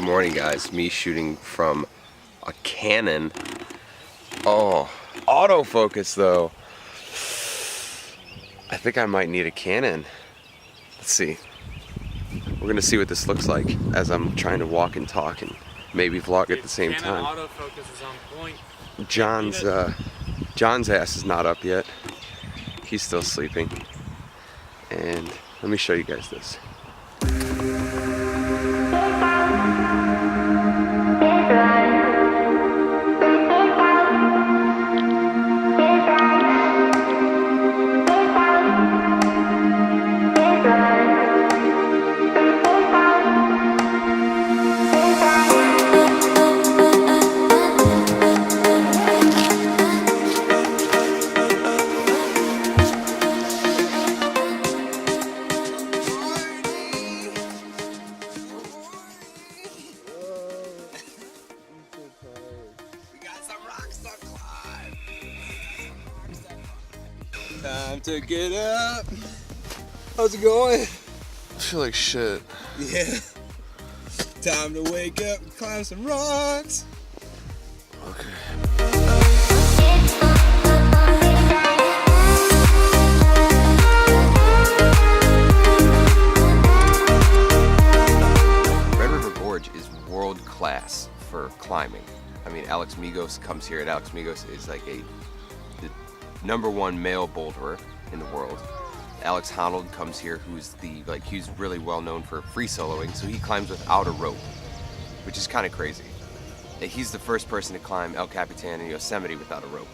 morning, guys. Me shooting from a Canon. Oh, autofocus though. I think I might need a Canon. Let's see. We're gonna see what this looks like as I'm trying to walk and talk and maybe vlog at the same time. Canon autofocus is on point. John's ass is not up yet. He's still sleeping. And let me show you guys this. Time to get up. How's it going? I feel like shit. Yeah. Time to wake up and climb some rocks. Okay. Red River Gorge is world class for climbing. I mean, Alex Migos comes here, and Alex Migos is like the #1 male boulderer in the world. Alex Honnold comes here, who's he's really well known for free soloing, so he climbs without a rope, which is kind of crazy. He's the first person to climb El Capitan in Yosemite without a rope.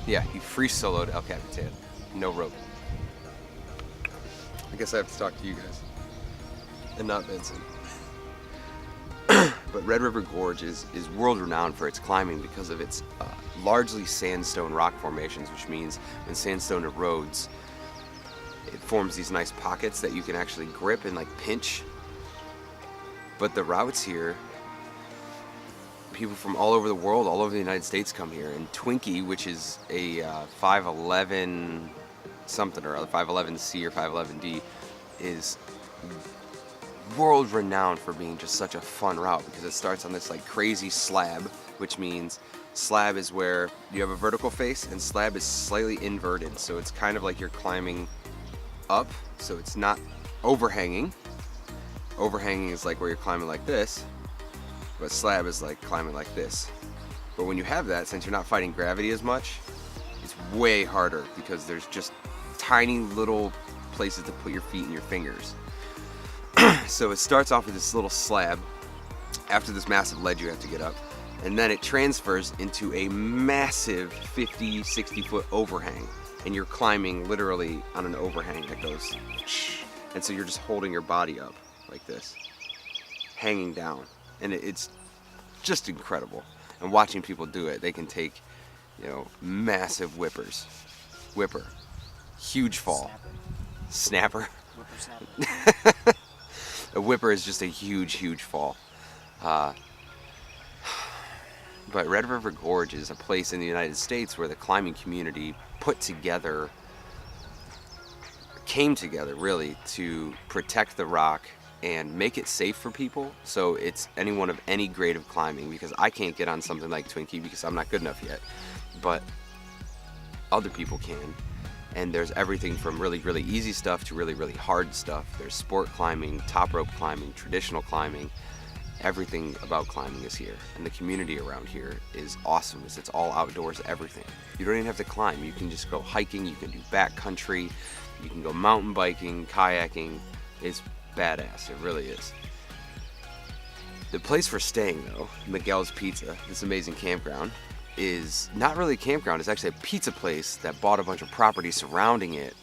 Yeah, he free soloed El Capitan, no rope. I guess I have to talk to you guys, and not Vincent. But Red River Gorge is world renowned for its climbing because of its largely sandstone rock formations, which means when sandstone erodes, it forms these nice pockets that you can actually grip and like pinch. But the routes here, people from all over the world, all over the United States come here, and Twinkie, which is a 511 something or other, 511C or 511D, is world renowned for being just such a fun route because it starts on this like crazy slab, which means slab is where you have a vertical face and slab is slightly inverted, so it's kind of like you're climbing up, so it's not overhanging. Overhanging is like where you're climbing like this, but slab is like climbing like this. But when you have that, since you're not fighting gravity as much, it's way harder because there's just tiny little places to put your feet and your fingers. So it starts off with this little slab after this massive ledge you have to get up, and then it transfers into a massive 50, 60 foot overhang, and you're climbing literally on an overhang that goes, and so you're just holding your body up like this, hanging down, and it's just incredible. And watching people do it, they can take, massive whippers, huge fall, snapper. A whipper is just a huge fall. But Red River Gorge is a place in the United States where the climbing community came together really to protect the rock and make it safe for people. So it's anyone of any grade of climbing, because I can't get on something like Twinkie because I'm not good enough yet, but other people can. And there's everything from really easy stuff to really hard stuff. There's sport climbing, top rope climbing, traditional climbing. Everything about climbing is here. And the community around here is awesome. It's all outdoors, everything. You don't even have to climb. You can just go hiking, you can do backcountry, you can go mountain biking, kayaking. It's badass, it really is. The place for staying though, Miguel's Pizza, this amazing campground, is not really a campground. It's actually a pizza place that bought a bunch of property surrounding it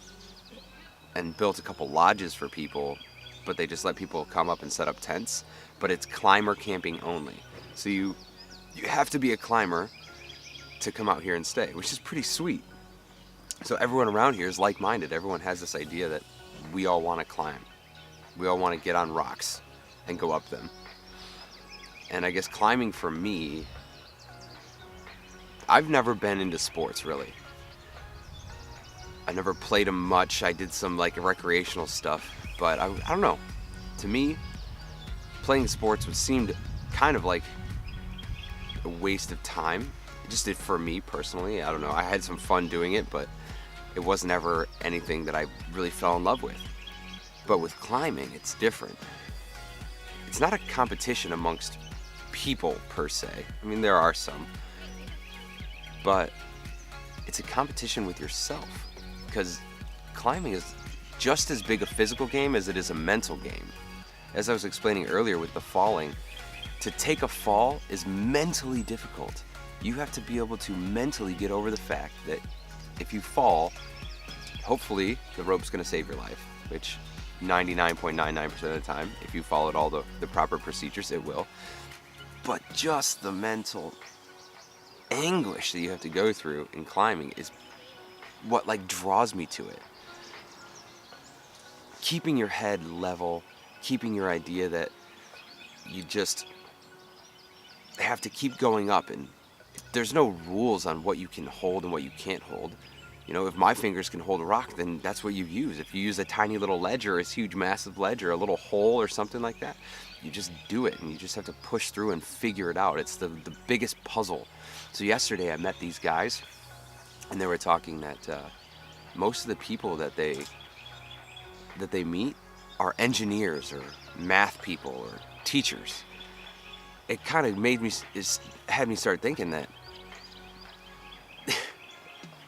and built a couple lodges for people, but they just let people come up and set up tents. But it's climber camping only. So you have to be a climber to come out here and stay, which is pretty sweet. So everyone around here is like-minded. Everyone has this idea that we all want to climb. We all want to get on rocks and go up them. And I guess climbing for me, I've never been into sports really. I never played them much. I did some like recreational stuff, but I don't know. To me, playing sports seemed kind of like a waste of time. It just did for me personally. I don't know. I had some fun doing it, but it wasn't ever anything that I really fell in love with. But with climbing, it's different. It's not a competition amongst people per se. I mean, there are some. But it's a competition with yourself. Because climbing is just as big a physical game as it is a mental game. As I was explaining earlier with the falling, to take a fall is mentally difficult. You have to be able to mentally get over the fact that if you fall, hopefully the rope's going to save your life, which 99.99% of the time, if you followed all the proper procedures, it will. But just the mental anguish that you have to go through in climbing is what like draws me to it. Keeping your head level, keeping your idea that you just have to keep going up, and there's no rules on what you can hold and what you can't hold. You know, if my fingers can hold a rock, then that's what you use. If you use a tiny little ledge or a huge massive ledge or a little hole or something like that, you just do it, and you just have to push through and figure it out. It's the biggest puzzle. So yesterday I met these guys, and they were talking that most of the people that they meet are engineers or math people or teachers. It kind of had me start thinking that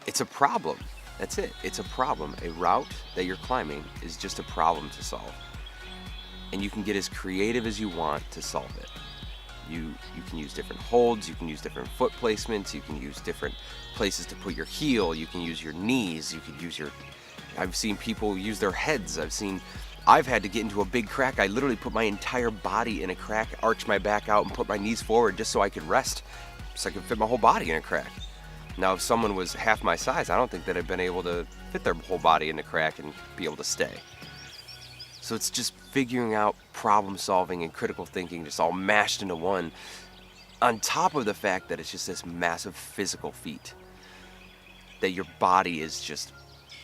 it's a problem. That's it. It's a problem. A route that you're climbing is just a problem to solve. And you can get as creative as you want to solve it. You can use different holds, you can use different foot placements, you can use different places to put your heel, you can use your knees, you could use I've seen people use their heads. I've had to get into a big crack. I literally put my entire body in a crack, arch my back out, and put my knees forward just so I could rest, so I could fit my whole body in a crack. Now, if someone was half my size, I don't think that I'd been able to fit their whole body in a crack and be able to stay. So it's just figuring out problem solving and critical thinking just all mashed into one, on top of the fact that it's just this massive physical feat. That your body is just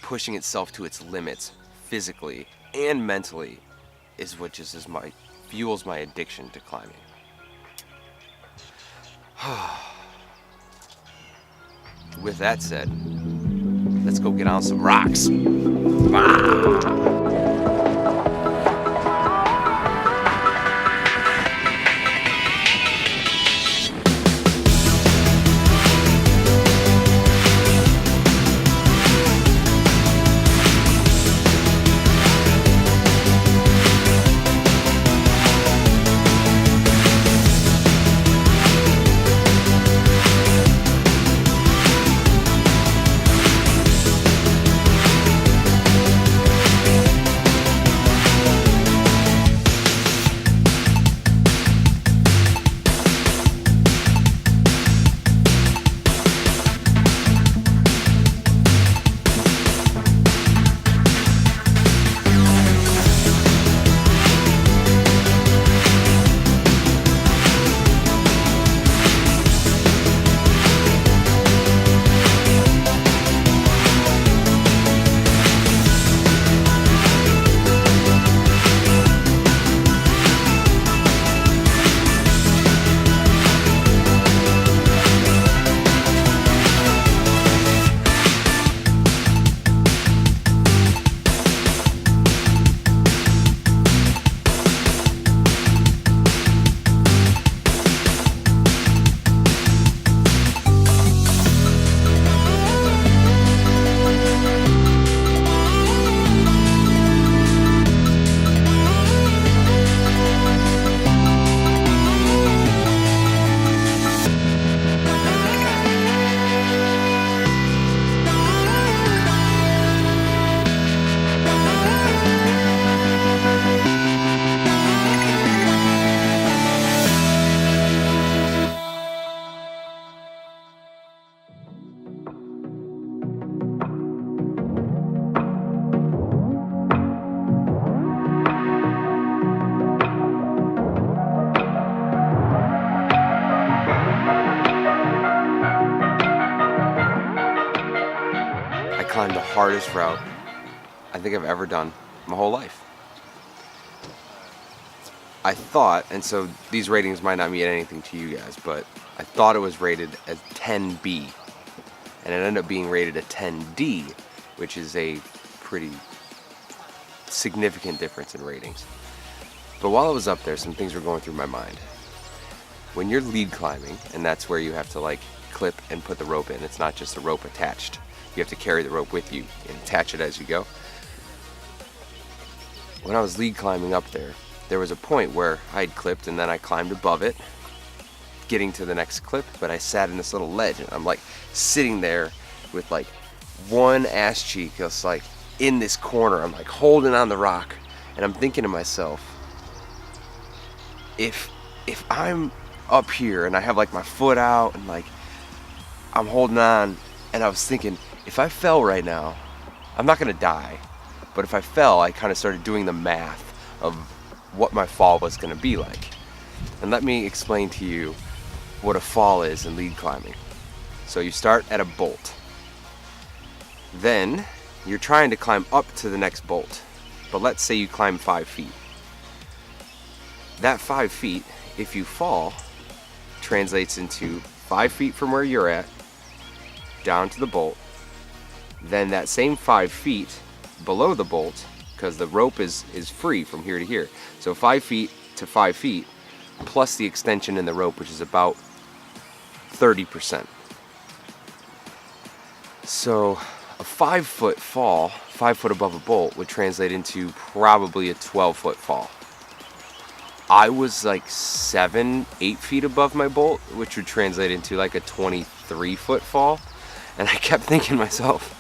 pushing itself to its limits physically and mentally is what just fuels my addiction to climbing. With that said, let's go get on some rocks. Climbed the hardest route I think I've ever done my whole life. I thought, and so these ratings might not mean anything to you guys, but I thought it was rated as 10B, and it ended up being rated a 10D, which is a pretty significant difference in ratings. But while I was up there, some things were going through my mind. When you're lead climbing, and that's where you have to like clip and put the rope in, it's not just a rope attached. You have to carry the rope with you and attach it as you go. When I was lead climbing up there, there was a point where I had clipped and then I climbed above it, getting to the next clip, but I sat in this little ledge and I'm like sitting there with like one ass cheek just like in this corner. I'm like holding on the rock and I'm thinking to myself, if I'm up here and I have like my foot out and like I'm holding on, and I was thinking, if I fell right now, I'm not gonna die, but if I fell, I kind of started doing the math of what my fall was gonna be like. And let me explain to you what a fall is in lead climbing. So you start at a bolt. Then you're trying to climb up to the next bolt. But let's say you climb 5 feet. That 5 feet, if you fall, translates into 5 feet from where you're at, down to the bolt. Then that same 5 feet below the bolt, because the rope is free from here to here. So 5 feet to 5 feet, plus the extension in the rope, which is about 30%. So a 5-foot fall, 5 foot above a bolt, would translate into probably a 12-foot fall. I was like 7-8 feet above my bolt, which would translate into like a 23-foot fall. And I kept thinking to myself,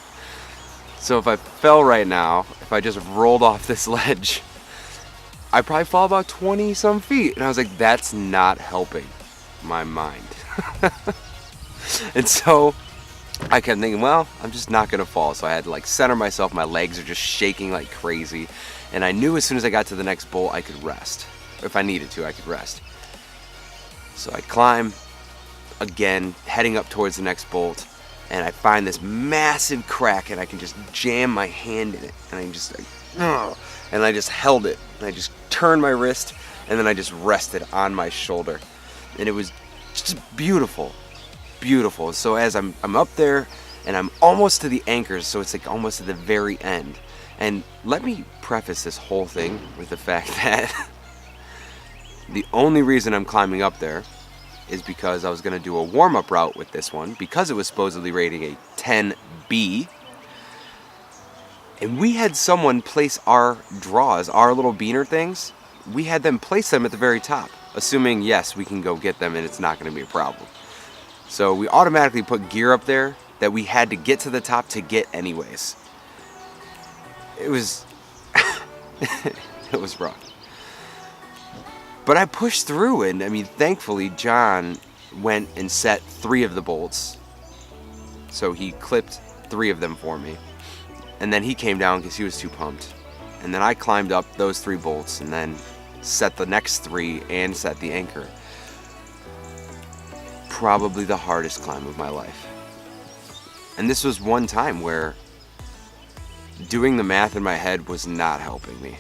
so if I fell right now, if I just rolled off this ledge, I'd probably fall about 20 some feet. And I was like, that's not helping my mind. And so I kept thinking, well, I'm just not gonna fall. So I had to like center myself. My legs are just shaking like crazy. And I knew as soon as I got to the next bolt, I could rest. If I needed to, I could rest. So I climb again, heading up towards the next bolt. And I find this massive crack and I can just jam my hand in it. And I just like, ugh, and I just held it. And I just turned my wrist and then I just rested on my shoulder. And it was just beautiful, beautiful. So as I'm up there and I'm almost to the anchors, so it's like almost at the very end. And let me preface this whole thing with the fact that the only reason I'm climbing up there is because I was going to do a warm-up route with this one because it was supposedly rating a 10B. And we had someone place our draws, our little beaner things, we had them place them at the very top, assuming, yes, we can go get them and it's not going to be a problem. So we automatically put gear up there that we had to get to the top to get anyways. It was it was rough. But I pushed through, and I mean, thankfully, John went and set 3 of the bolts. So he clipped 3 of them for me. And then he came down because he was too pumped. And then I climbed up those 3 bolts and then set the next 3 and set the anchor. Probably the hardest climb of my life. And this was one time where doing the math in my head was not helping me.